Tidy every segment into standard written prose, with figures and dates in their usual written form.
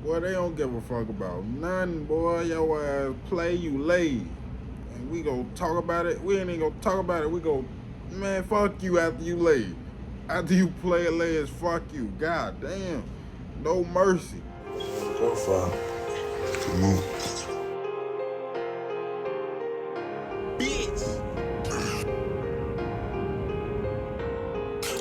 Boy, they don't give a fuck about nothing, boy. Your ass play, you lay. And we go talk about it. We ain't even gonna talk about it. We go, man, fuck you after you lay. After you play a lay is fuck you. God damn. No mercy. Go far. Come on. Bitch.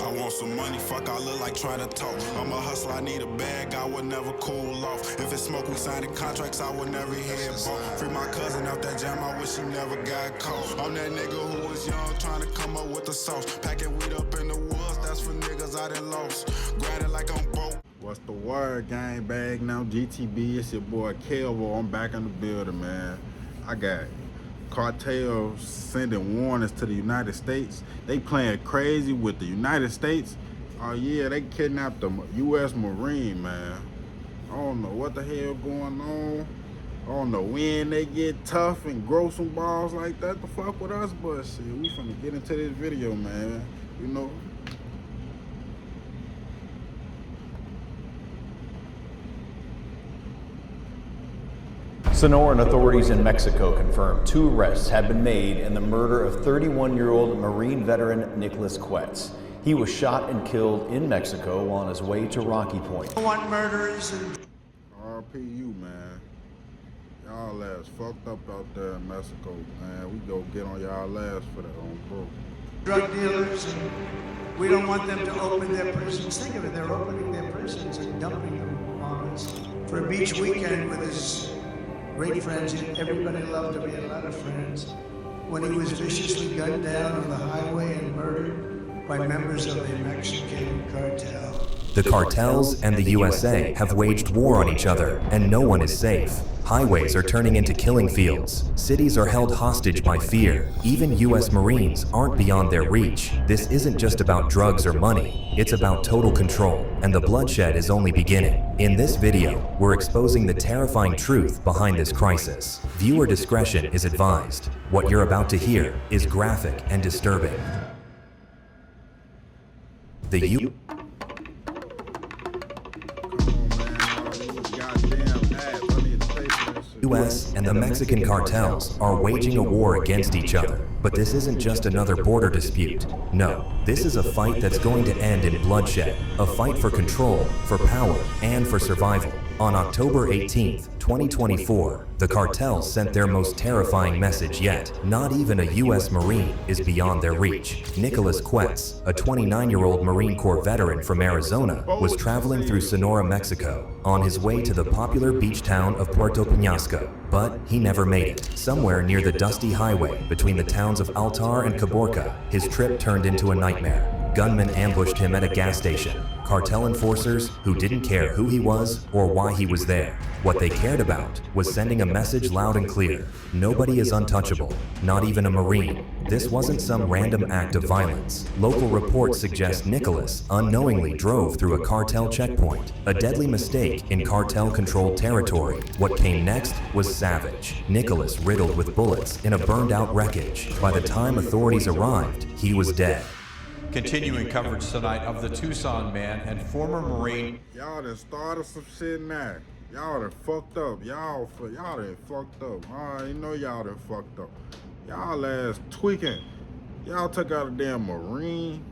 I want some money, fuck, I look like trying to talk. I'm a hustler, I need a bag, I would never cool off. If it's smoke, we signing contracts, I would never hear it ball. Free my cousin out that jam, I wish he never got caught. I'm that nigga who was young, trying to come up with the sauce. Packing weed up in the woods, that's for niggas I done lost. Grinding like I'm broke. What's the word, gang bag now? GTB, it's your boy Kelvo. I'm back in the building, man. I got Cartel sending warnings to the United States. They playing crazy with the United States. Oh yeah, they kidnapped the U.S. Marine, man. I don't know what the hell going on. I don't know when they get tough and grow some balls like that to fuck with us, but shit, we finna get into this video, man. You know. Sonoran authorities in Mexico confirmed 2 arrests had been made in the murder of 31-year-old Marine veteran Nicholas Quetz. He was shot and killed in Mexico on his way to Rocky Point. Want murders and RPU, man. Y'all ass fucked up out there in Mexico, man. We go get on y'all ass for that, bro. drug dealers, and we don't want them to open their prisons. Think of it, they're opening their prisons and dumping them on us. For a beach weekend with his great friends, everybody loved him, he had a lot of friends. When he was viciously gunned down on the highway and murdered by members of a Mexican cartel. The cartels and the USA have waged war on each other, and no one is safe. Highways are turning into killing fields. Cities are held hostage by fear. Even U.S. Marines aren't beyond their reach. This isn't just about drugs or money. It's about total control, and the bloodshed is only beginning. In this video, we're exposing the terrifying truth behind this crisis. Viewer discretion is advised. What you're about to hear is graphic and disturbing. The U.S. and the Mexican cartels are waging a war against each other. But this isn't just another border dispute. No, this is a fight that's going to end in bloodshed. A fight for control, for power, and for survival. On October 18th, 2024, the cartels sent their most terrifying message yet. Not even a U.S. Marine is beyond their reach. Nicholas Quetz, a 29-year-old Marine Corps veteran from Arizona, was traveling through Sonora, Mexico, on his way to the popular beach town of Puerto Peñasco. But he never made it. Somewhere near the dusty highway between the towns of Altar and Caborca, his trip turned into a nightmare. Gunmen ambushed him at a gas station. Cartel enforcers who didn't care who he was or why he was there. What they cared about was sending a message loud and clear. Nobody is untouchable, not even a Marine. This wasn't some random act of violence. Local reports suggest Nicholas unknowingly drove through a cartel checkpoint, a deadly mistake in cartel-controlled territory. What came next was savage. Nicholas riddled with bullets in a burned-out wreckage. By the time authorities arrived, he was dead. Continuing coverage tonight of the Tucson man and former Marine. Y'all done started some shit now. Y'all done fucked up. Y'all done fucked up. I already know y'all done fucked up. Y'all ass tweaking. Y'all took out a damn Marine.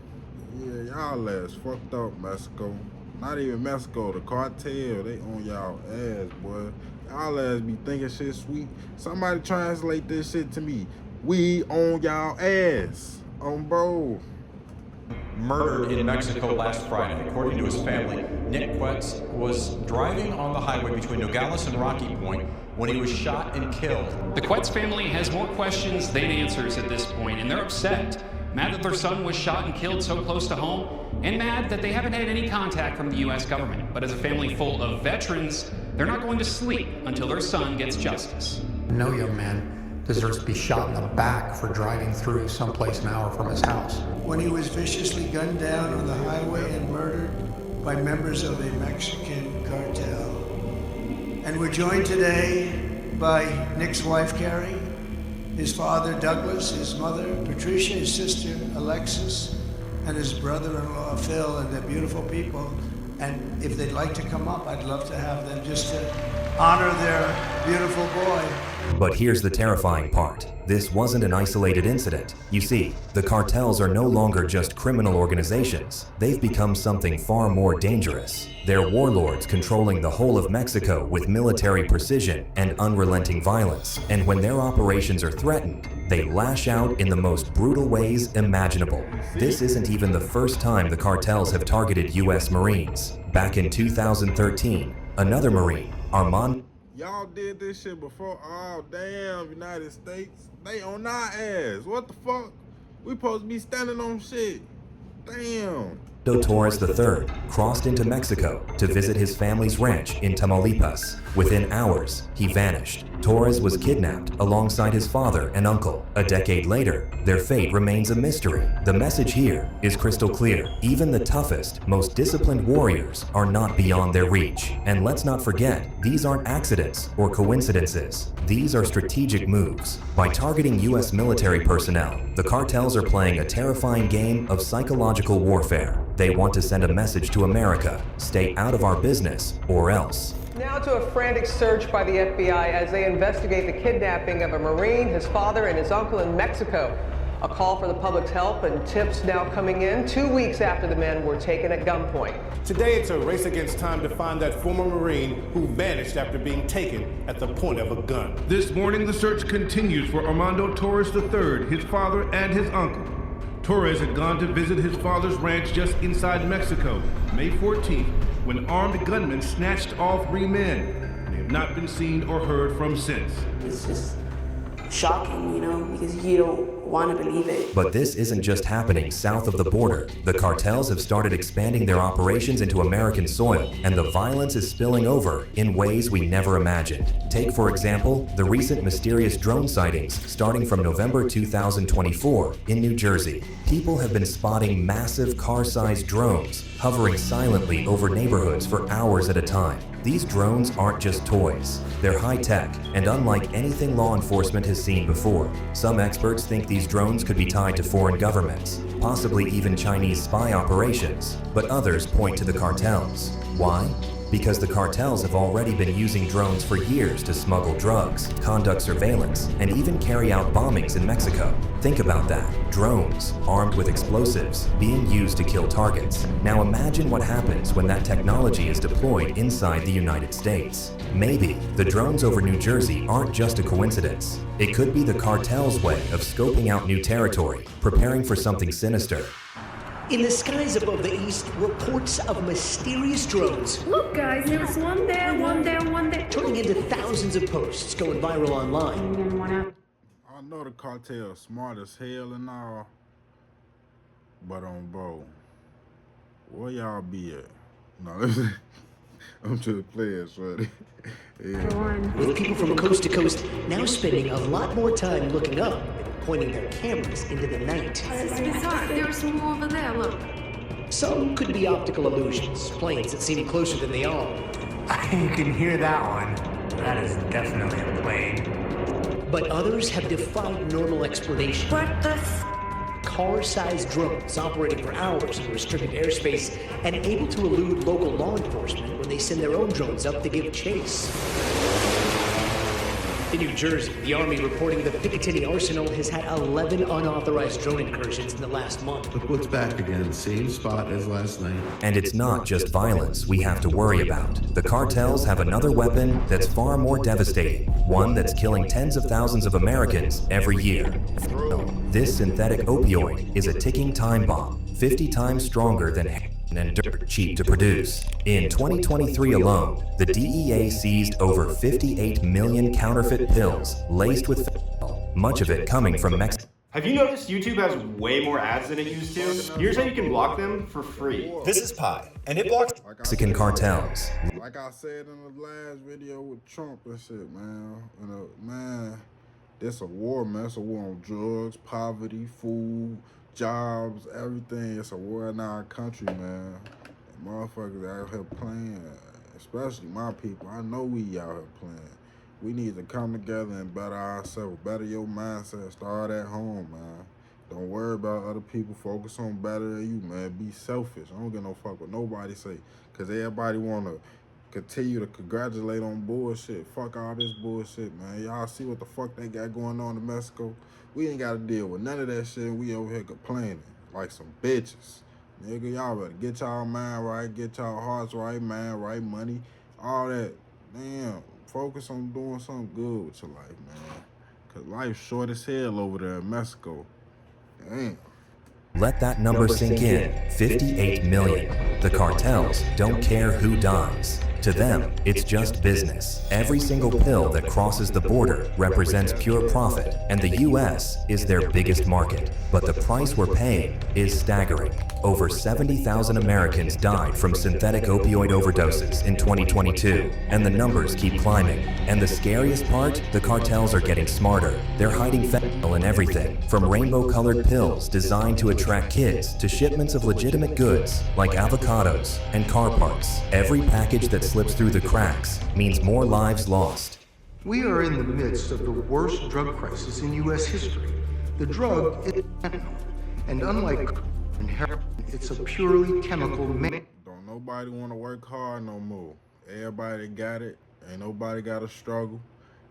Yeah, y'all ass fucked up, Mexico. Not even Mexico, the cartel, they on y'all ass, boy. Y'all ass be thinking shit sweet. Somebody translate this shit to me. We on y'all ass. Bro. Murdered in Mexico last Friday. According to his family, Nick Quetz was driving on the highway between Nogales and Rocky Point when he was shot and killed. The Quetz family has more questions than answers at this point, and they're upset. Mad that their son was shot and killed so close to home, and mad that they haven't had any contact from the U.S. government. But as a family full of veterans, they're not going to sleep until their son gets justice. No young man deserves to be shot in the back for driving through someplace an hour from his house. When he was viciously gunned down on the highway and murdered by members of a Mexican cartel. And we're joined today by Nick's wife, Carrie, his father, Douglas, his mother, Patricia, his sister, Alexis, and his brother-in-law, Phil, and they're beautiful people. And if they'd like to come up, I'd love to have them just to honor their beautiful boy. But here's the terrifying part. This wasn't an isolated incident. You see, the cartels are no longer just criminal organizations. They've become something far more dangerous. They're warlords controlling the whole of Mexico with military precision and unrelenting violence. And when their operations are threatened, they lash out in the most brutal ways imaginable. This isn't even the first time the cartels have targeted U.S. Marines. Back in 2013, another Marine, Armand. Y'all did this shit before. Oh, damn, United States. They on our ass. What the fuck? We supposed to be standing on shit. Damn. Torres III crossed into Mexico to visit his family's ranch in Tamaulipas. Within hours, he vanished. Torres was kidnapped alongside his father and uncle. A decade later, their fate remains a mystery. The message here is crystal clear. Even the toughest, most disciplined warriors are not beyond their reach. And let's not forget, these aren't accidents or coincidences. These are strategic moves. By targeting U.S. military personnel, the cartels are playing a terrifying game of psychological warfare. They want to send a message to America: stay out of our business or else. Now to a frantic search by the FBI as they investigate the kidnapping of a Marine, his father, and his uncle in Mexico. A call for the public's help and tips now coming in 2 weeks after the men were taken at gunpoint. Today, it's a race against time to find that former Marine who vanished after being taken at the point of a gun. This morning, the search continues for Armando Torres III, his father and his uncle. Torres had gone to visit his father's ranch just inside Mexico, May 14th, when armed gunmen snatched all 3 men. They have not been seen or heard from since. It's just shocking, because you don't want to believe it. But this isn't just happening south of the border. The cartels have started expanding their operations into American soil, and the violence is spilling over in ways we never imagined. Take, for example, the recent mysterious drone sightings starting from November 2024 in New Jersey. People have been spotting massive car-sized drones hovering silently over neighborhoods for hours at a time. These drones aren't just toys. They're high-tech and unlike anything law enforcement has seen before. Some experts think these drones could be tied to foreign governments, possibly even Chinese spy operations, but others point to the cartels. Why? Because the cartels have already been using drones for years to smuggle drugs, conduct surveillance, and even carry out bombings in Mexico. Think about that. Drones, armed with explosives, being used to kill targets. Now imagine what happens when that technology is deployed inside the United States. Maybe the drones over New Jersey aren't just a coincidence. It could be the cartel's way of scoping out new territory, preparing for something sinister. In the skies above the east, reports of mysterious drones. Look, guys, there's one there, one there, one there. Turning into thousands of posts going viral online. I know the cartel smart as hell and all, but bro, where y'all be at? No, I'm just playing, shorty. Yeah. With people from coast to coast now spending a lot more time looking up and pointing their cameras into the night. It's bizarre. There's more over there, look. Some could be optical illusions, planes that seem closer than they are. You can hear that one. That is definitely a plane. But others have defied normal explanation. What the Car-sized drones operating for hours in restricted airspace and able to elude local law enforcement when they send their own drones up to give chase. In New Jersey, the Army reporting the Picatinny Arsenal has had 11 unauthorized drone incursions in the last month. Look what's back again, same spot as last night. And it's not just violence we have to worry about. The cartels have another weapon that's far more devastating, one that's killing tens of thousands of Americans every year. This synthetic opioid is a ticking time bomb, 50 times stronger than heroin and dirt cheap to produce. In 2023 alone, the DEA seized over 58 million counterfeit pills laced with fentanyl, much of it coming from Mexico. Have you noticed YouTube has way more ads than it used to? Here's how you can block them for free. This is Pi, and it blocks Mexican cartels. Like I said in the last video with Trump and shit, man. Man, this a war, man. It's a war on drugs, poverty, food, jobs, everything. It's a war in our country, man. And motherfuckers out here playing, especially my people. I know we out here playing. We need to come together and better ourselves, better your mindset. Start at home, man. Don't worry about other people. Focus on better than you, man. Be selfish. I don't get no fuck what nobody say. Because everybody want to continue to congratulate on bullshit. Fuck all this bullshit, man. Y'all see what the fuck they got going on in Mexico? We ain't got to deal with none of that shit. We over here complaining like some bitches. Nigga, y'all better get y'all mind right, get y'all hearts right, mind right, money, all that. Damn, focus on doing something good with your life, man. Because life's short as hell over there in Mexico. Damn. Let that number sink in. 58 million. The cartels don't care who dies. To them, it's just business. Every single pill that crosses the border represents pure profit, and the US is their biggest market. But the price we're paying is staggering. Over 70,000 Americans died from synthetic opioid overdoses in 2022, and the numbers keep climbing. And the scariest part, the cartels are getting smarter. They're hiding fentanyl in everything, from rainbow-colored pills designed to attract kids to shipments of legitimate goods like avocados and car parts. Every package that slips through the cracks means more lives lost. We are in the midst of the worst drug crisis in U.S. history. The drug is fentanyl, and unlike heroin, it's a purely chemical Don't nobody want to work hard no more. Everybody got it. Ain't nobody got to struggle.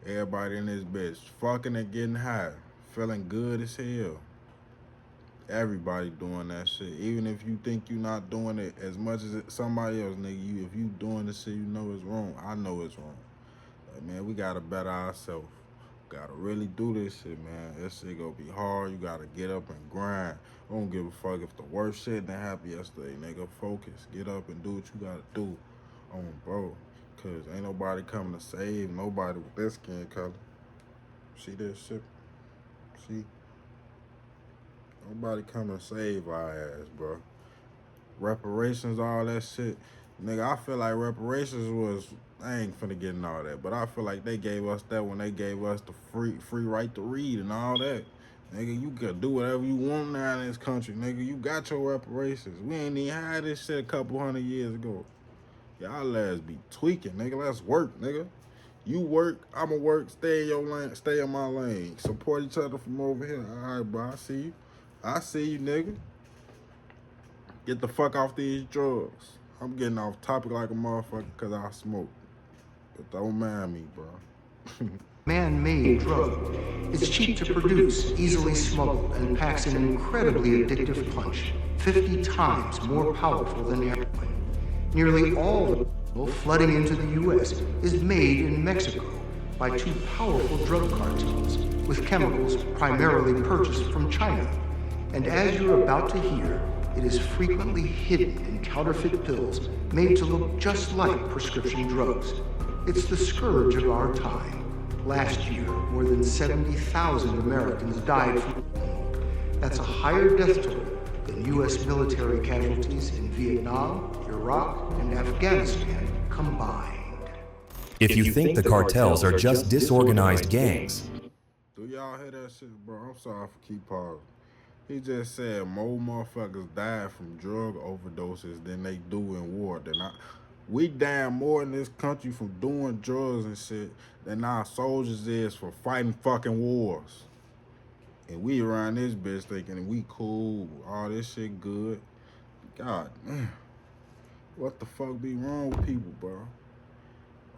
Everybody in this bitch fucking and getting high, feeling good as hell. Everybody doing that shit. Even if you think you're not doing it as much as somebody else, nigga, if you doing the shit, you know it's wrong. I know it's wrong. Like, man, we gotta better ourselves. Gotta really do this shit, man. This shit gonna be hard. You gotta get up and grind. I don't give a fuck if the worst shit didn't happen yesterday, nigga. Focus. Get up and do what you gotta do. Bro. Cause ain't nobody coming to save nobody with their skin color. See this shit? See? Nobody coming to save our ass, bro. Reparations, all that shit. Nigga, I feel like reparations was, I ain't finna get in all that, but I feel like they gave us that when they gave us the free right to read and all that. Nigga, you can do whatever you want now in this country, nigga. You got your reparations. We ain't even had this shit a couple 100 years ago. Y'all ass be tweaking, nigga. Let's work, nigga. You work, I'ma work, stay in your lane, stay in my lane. Support each other from over here. All right, bro, I see you. I see you, nigga. Get the fuck off these drugs. I'm getting off topic like a motherfucker because I smoke. But don't mind me, bro. man-made drug. It's cheap to produce, easily smuggled, and packs an incredibly addictive punch, 50 times more powerful than heroin. Nearly all the fentanyl flooding into the U.S. is made in Mexico by two powerful drug cartels, with chemicals primarily purchased from China. And as you're about to hear, it is frequently hidden in counterfeit pills made to look just like prescription drugs. It's the scourge of our time. Last year, more than 70,000 Americans died from fentanyl. That's a higher death toll than U.S. military casualties in Vietnam, Iraq, and Afghanistan combined. If you think the cartels are just disorganized gangs, do y'all hear that shit, bro? I'm sorry for keep pausing. He just said more motherfuckers died from drug overdoses than they do in war. We dying more in this country from doing drugs and shit than our soldiers is for fighting fucking wars. And we around this bitch thinking we cool, all this shit good. God, man. What the fuck be wrong with people, bro?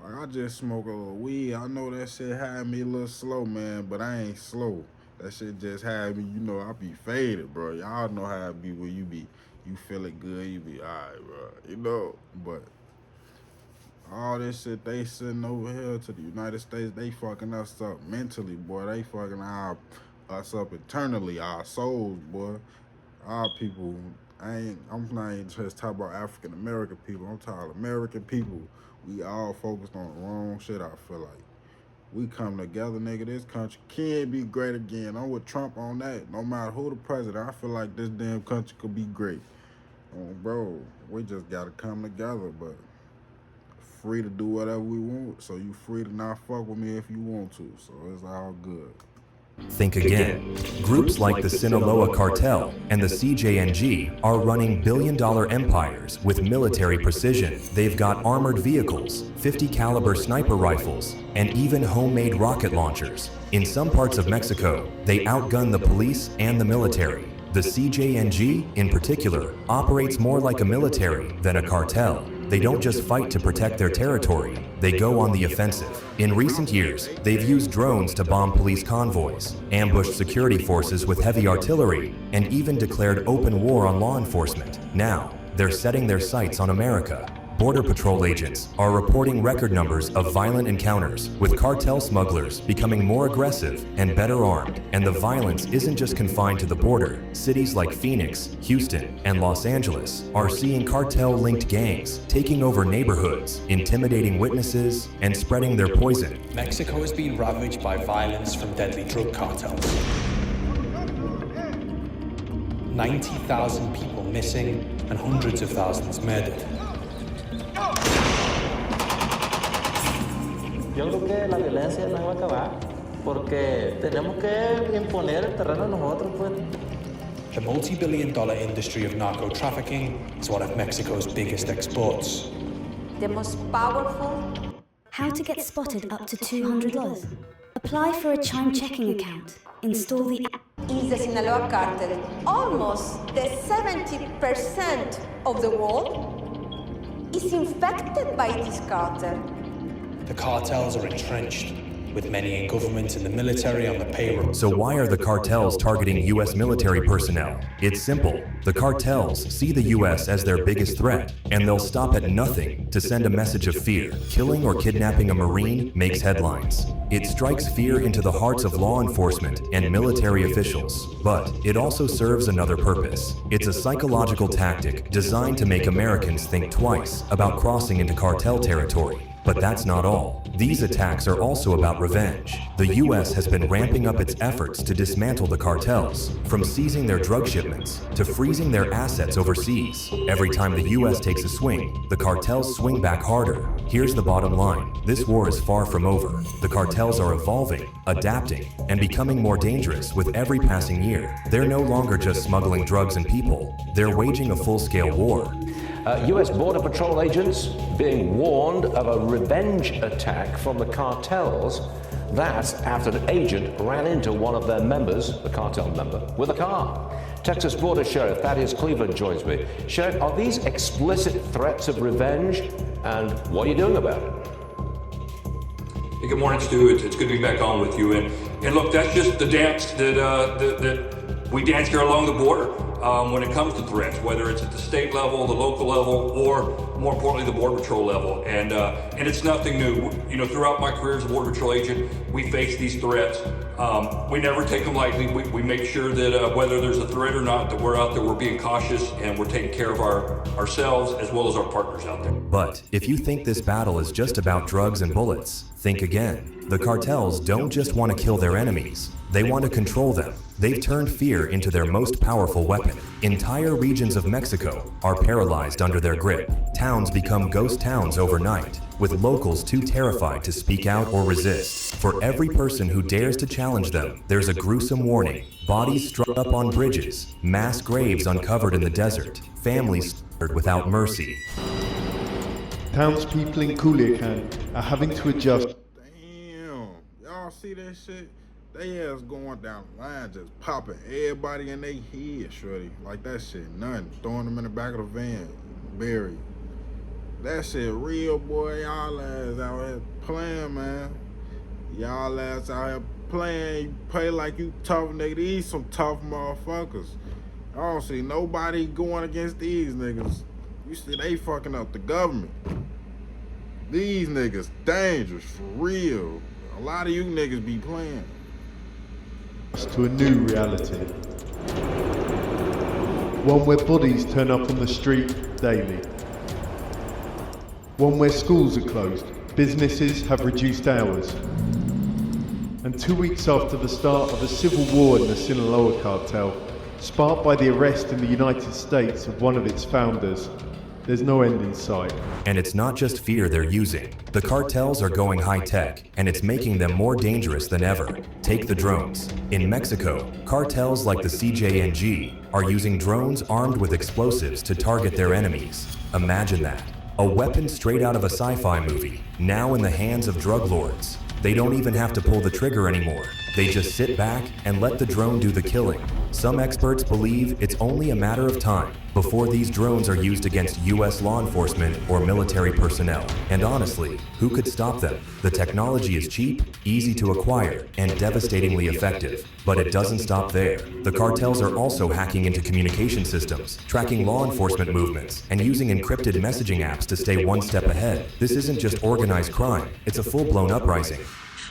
Like, I just smoke a little weed. I know that shit had me a little slow, man, but I ain't slow. That shit just had me, I be faded, bro. Y'all know how it be when you feel it good, you be alright, bro. But all this shit they sending over here to the United States, they fucking us up mentally, boy. They fucking us up internally, our souls, boy. Our people, I'm not even just talking about African American people. I'm talking American people. We all focused on the wrong shit, I feel like. We come together, nigga. This country can be great again. I'm with Trump on that. No matter who the president, I feel like this damn country could be great. Bro, we just gotta come together, but free to do whatever we want. So you free to not fuck with me if you want to. So it's all good. Think again. Groups like the Sinaloa Cartel and the CJNG are running billion-dollar empires with military precision. They've got armored vehicles, 50 caliber sniper rifles, and even homemade rocket launchers. In some parts of Mexico, they outgun the police and the military. The CJNG, in particular, operates more like a military than a cartel. They don't just fight to protect their territory, they go on the offensive. In recent years, they've used drones to bomb police convoys, ambushed security forces with heavy artillery, and even declared open war on law enforcement. Now, they're setting their sights on America. Border Patrol agents are reporting record numbers of violent encounters, with cartel smugglers becoming more aggressive and better armed. And the violence isn't just confined to the border. Cities like Phoenix, Houston, and Los Angeles are seeing cartel-linked gangs taking over neighborhoods, intimidating witnesses, and spreading their poison. Mexico has been ravaged by violence from deadly drug cartels. 90,000 people missing and hundreds of thousands murdered. Yo creo que la violencia no va a acabar porque tenemos que imponer el terreno a nosotros, pues. The multi-billion-dollar industry of narco-trafficking is one of Mexico's biggest exports. The most powerful. How to get spotted up to $200. Apply for a Chime checking account. Install the app. Is the Sinaloa Cartel. Almost the 70% of the world is infected by this cartel. The cartels are entrenched, with many in government and the military on the payroll. So why are the cartels targeting U.S. military personnel? It's simple. The cartels see the U.S. as their biggest threat, and they'll stop at nothing to send a message of fear. Killing or kidnapping a Marine makes headlines. It strikes fear into the hearts of law enforcement and military officials. But it also serves another purpose. It's a psychological tactic designed to make Americans think twice about crossing into cartel territory. But that's not all. These attacks are also about revenge. The U.S. has been ramping up its efforts to dismantle the cartels, from seizing their drug shipments to freezing their assets overseas. Every time the U.S. takes a swing, the cartels swing back harder. Here's the bottom line. This war is far from over. The cartels are evolving, adapting, and becoming more dangerous with every passing year. They're no longer just smuggling drugs and people. They're waging a full-scale war. U.S. Border Patrol agents being warned of a revenge attack from the cartels. That's after an agent ran into one of their members, the cartel member, with a car. Texas Border Sheriff Thaddeus Cleveland joins me. Sheriff, are these explicit threats of revenge, and what are you doing about it? Hey, good morning, Stu. It's good to be back on with you. And look, that's just the dance that we dance here along the border. When it comes to threats, whether it's at the state level, the local level, or more importantly, the Border Patrol level. And it's nothing new. You know, throughout my career as a Border Patrol agent, we face these threats. We never take them lightly. We make sure that whether there's a threat or not, that we're out there, we're being cautious, and we're taking care of ourselves as well as our partners out there. But if you think this battle is just about drugs and bullets, think again. The cartels don't just want to kill their enemies. They want to control them. They've turned fear into their most powerful weapon. Entire regions of Mexico are paralyzed under their grip. Towns become ghost towns overnight, with locals too terrified to speak out or resist. For every person who dares to challenge them, there's a gruesome warning. Bodies struck up on bridges, mass graves uncovered in the desert, families slaughtered without mercy. Townspeople in Culiacan are having to adjust. Damn, y'all see that shit? They ass going down the line, just popping everybody in their head, shorty. Like that shit, nothing. Throwing them in the back of the van, buried. That shit real, boy. Y'all ass out here playing, man. Y'all ass out here playing. You play like you tough, nigga. These some tough motherfuckers. I don't see nobody going against these niggas. You see, they fucking up the government. These niggas dangerous, for real. A lot of you niggas be playing. To a new reality. One where bodies turn up on the street daily. One where schools are closed, businesses have reduced hours. And 2 weeks after the start of a civil war in the Sinaloa Cartel, sparked by the arrest in the United States of one of its founders, There's no end in sight. And it's not just fear they're using. The cartels are going high-tech, and it's making them more dangerous than ever. Take the drones. In Mexico, cartels like the CJNG are using drones armed with explosives to target their enemies. Imagine that. A weapon straight out of a sci-fi movie, now in the hands of drug lords. They don't even have to pull the trigger anymore. They just sit back and let the drone do the killing. Some experts believe it's only a matter of time before these drones are used against US law enforcement or military personnel. And honestly, who could stop them? The technology is cheap, easy to acquire, and devastatingly effective. But it doesn't stop there. The cartels are also hacking into communication systems, tracking law enforcement movements, and using encrypted messaging apps to stay one step ahead. This isn't just organized crime, it's a full-blown uprising.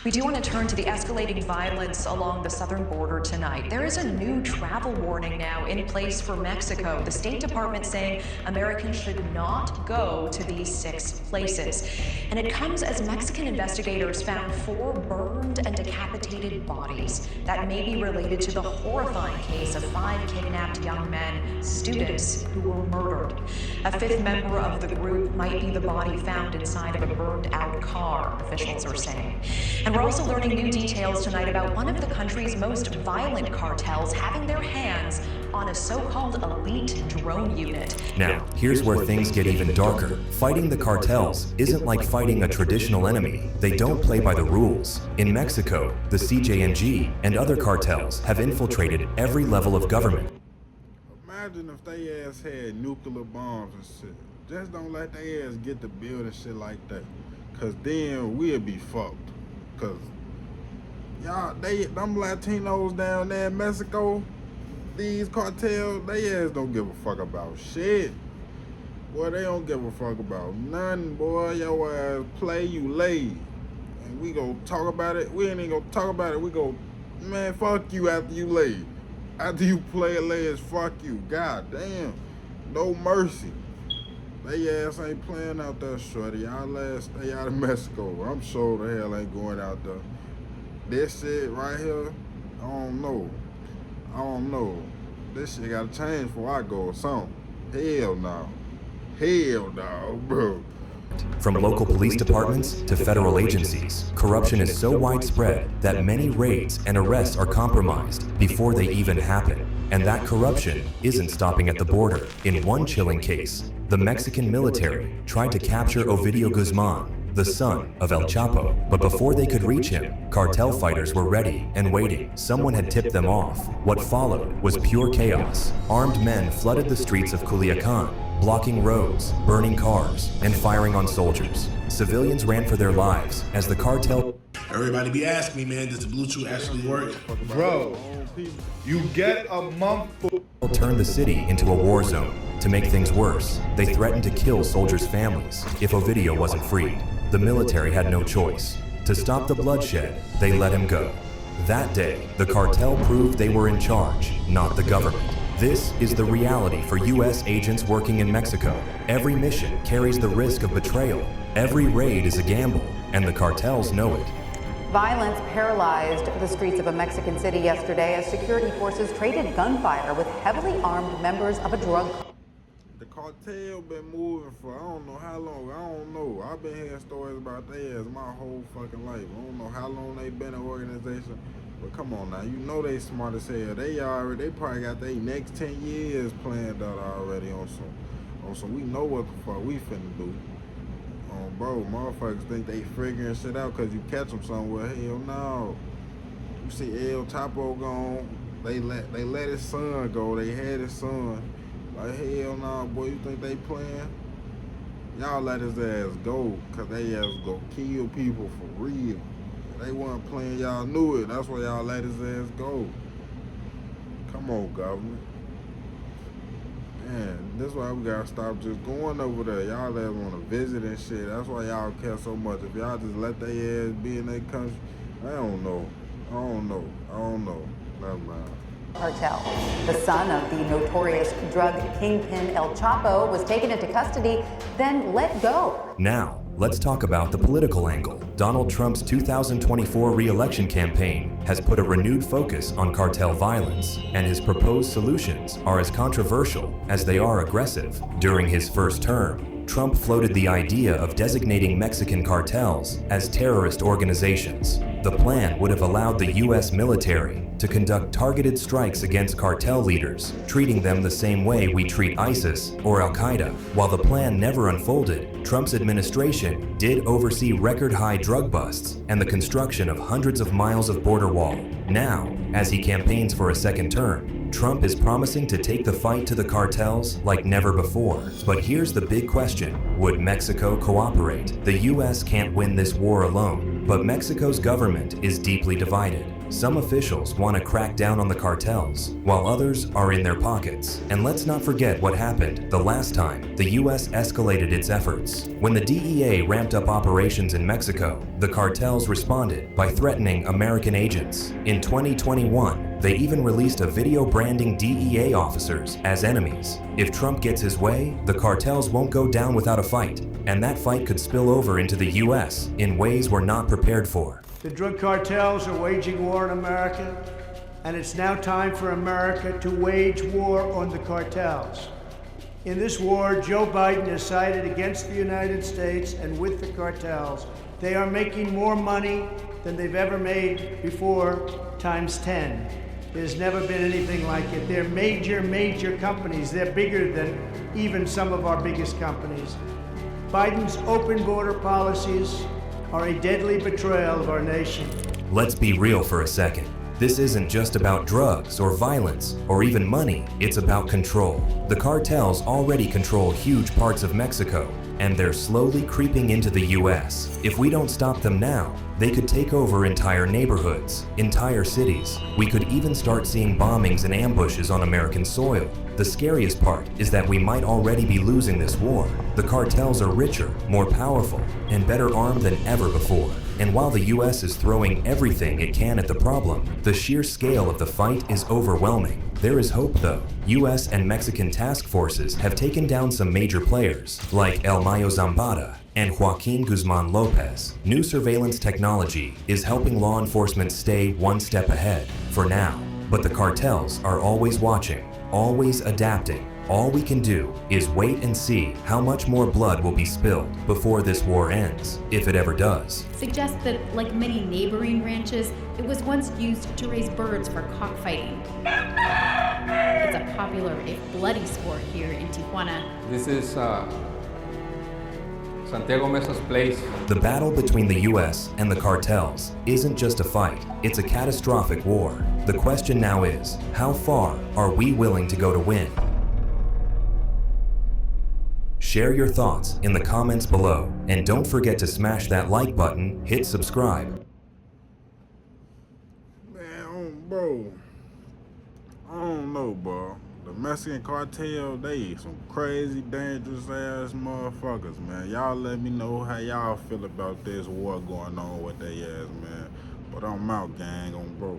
We do want to turn to the escalating violence along the southern border tonight. There is a new travel warning now in place for Mexico. The State Department saying Americans should not go to these 6 places. And it comes as Mexican investigators found 4 burned and decapitated bodies that may be related to the horrifying case of 5 kidnapped young men, students, who were murdered. A 5th member of the group might be the body found inside of a burned-out car, officials are saying. And we're also learning new details tonight about one of the country's most violent cartels having their hands on a so-called elite drone unit. Now, here's where things get even darker. Fighting the cartels isn't like fighting a traditional enemy. They don't play by the rules. In Mexico, the CJNG and other cartels have infiltrated every level of government. Imagine if they ass had nuclear bombs and shit. Just don't let they ass get to building shit like that. Cause then we'll be fucked. Cause y'all, them Latinos down there in Mexico, these cartels, they ass don't give a fuck about shit. Boy, they don't give a fuck about nothing, boy. Your ass play, you lay. And we go talk about it. We ain't even gonna talk about it. We go, man, fuck you after you lay. After you play and lay, it's fuck you. God damn. No mercy. They ass ain't playing out there, shorty. Y'all ass stay out of Mexico. I'm sure the hell ain't going out there. This shit right here, I don't know. This shit gotta change before I go or something. Hell no. Hell no, bro. From local police departments to federal agencies, corruption is so widespread that many raids and arrests are compromised before they even happen. And that corruption isn't stopping at the border. In one chilling case, the Mexican military tried to capture Ovidio Guzman, the son of El Chapo. But before they could reach him, cartel fighters were ready and waiting. Someone had tipped them off. What followed was pure chaos. Armed men flooded the streets of Culiacan, blocking roads, burning cars, and firing on soldiers. Civilians ran for their lives as the cartel... Everybody be asking me, man, does the Bluetooth actually work? Bro, you get a month for... turned the city into a war zone. To make things worse, they threatened to kill soldiers' families if Ovidio wasn't freed. The military had no choice. To stop the bloodshed, they let him go. That day, the cartel proved they were in charge, not the government. This is the reality for U.S. agents working in Mexico. Every mission carries the risk of betrayal. Every raid is a gamble, and the cartels know it. Violence paralyzed the streets of a Mexican city yesterday as security forces traded gunfire with heavily armed members of a drug. The cartel been moving for I don't know how long. I don't know. I've been hearing stories about theirs my whole fucking life. I don't know how long they been an organization. But come on now, you know they smart as hell. They probably got their next 10 years planned out already on some. We know what the fuck we finna do. Bro, motherfuckers think they figuring shit out because you catch them somewhere. Hell no. You see El Chapo gone. They let his son go. They had his son. Like, hell no, boy, you think they playing? Y'all let his ass go because they ass go kill people for real. They weren't playing, y'all knew it. That's why y'all let his ass go. Come on, government. Man, that's why we gotta stop just going over there. Y'all that wanna visit and shit. That's why y'all care so much. If y'all just let their ass be in their country, I don't know. Never mind. Cartel. The son of the notorious drug kingpin El Chapo was taken into custody, then let go. Now, let's talk about the political angle. Donald Trump's 2024 re-election campaign has put a renewed focus on cartel violence, and his proposed solutions are as controversial as they are aggressive. During his first term, Trump floated the idea of designating Mexican cartels as terrorist organizations. The plan would have allowed the U.S. military to conduct targeted strikes against cartel leaders, treating them the same way we treat ISIS or Al-Qaeda. While the plan never unfolded, Trump's administration did oversee record-high drug busts and the construction of hundreds of miles of border wall. Now, as he campaigns for a second term, Trump is promising to take the fight to the cartels like never before. But here's the big question: would Mexico cooperate? The U.S. can't win this war alone, but Mexico's government is deeply divided. Some officials want to crack down on the cartels, while others are in their pockets. And let's not forget what happened the last time the U.S. escalated its efforts. When the DEA ramped up operations in Mexico, the cartels responded by threatening American agents. In 2021, they even released a video branding DEA officers as enemies. If Trump gets his way, the cartels won't go down without a fight, and that fight could spill over into the U.S. in ways we're not prepared for. The drug cartels are waging war in America, and it's now time for America to wage war on the cartels. In this war, Joe Biden has sided against the United States and with the cartels. They are making more money than they've ever made before, times 10. There's never been anything like it. They're major companies. They're bigger than even some of our biggest companies. Biden's open border policies are a deadly betrayal of our nation. Let's be real for a second. This isn't just about drugs or violence or even money, it's about control. The cartels already control huge parts of Mexico, and they're slowly creeping into the US. If we don't stop them now, they could take over entire neighborhoods, entire cities. We could even start seeing bombings and ambushes on American soil. The scariest part is that we might already be losing this war. The cartels are richer, more powerful, and better armed than ever before. And while the US is throwing everything it can at the problem, the sheer scale of the fight is overwhelming. There is hope though. US and Mexican task forces have taken down some major players, like El Mayo Zambada and Joaquin Guzman Lopez. New surveillance technology is helping law enforcement stay one step ahead, for now. But the cartels are always watching, always adapting. All we can do is wait and see how much more blood will be spilled before this war ends, if it ever does. Suggests that, like many neighboring ranches, it was once used to raise birds for cockfighting. It's a popular, if bloody sport here in Tijuana. This is Santiago Mesa's place. The battle between the US and the cartels isn't just a fight, it's a catastrophic war. The question now is, how far are we willing to go to win? Share your thoughts in the comments below, and don't forget to smash that like button, hit subscribe. Man, bro, I don't know, bro. The Mexican cartel, they some crazy, dangerous ass motherfuckers, man. Y'all let me know how y'all feel about this war going on with they ass, man. But I'm out, gang, on bro.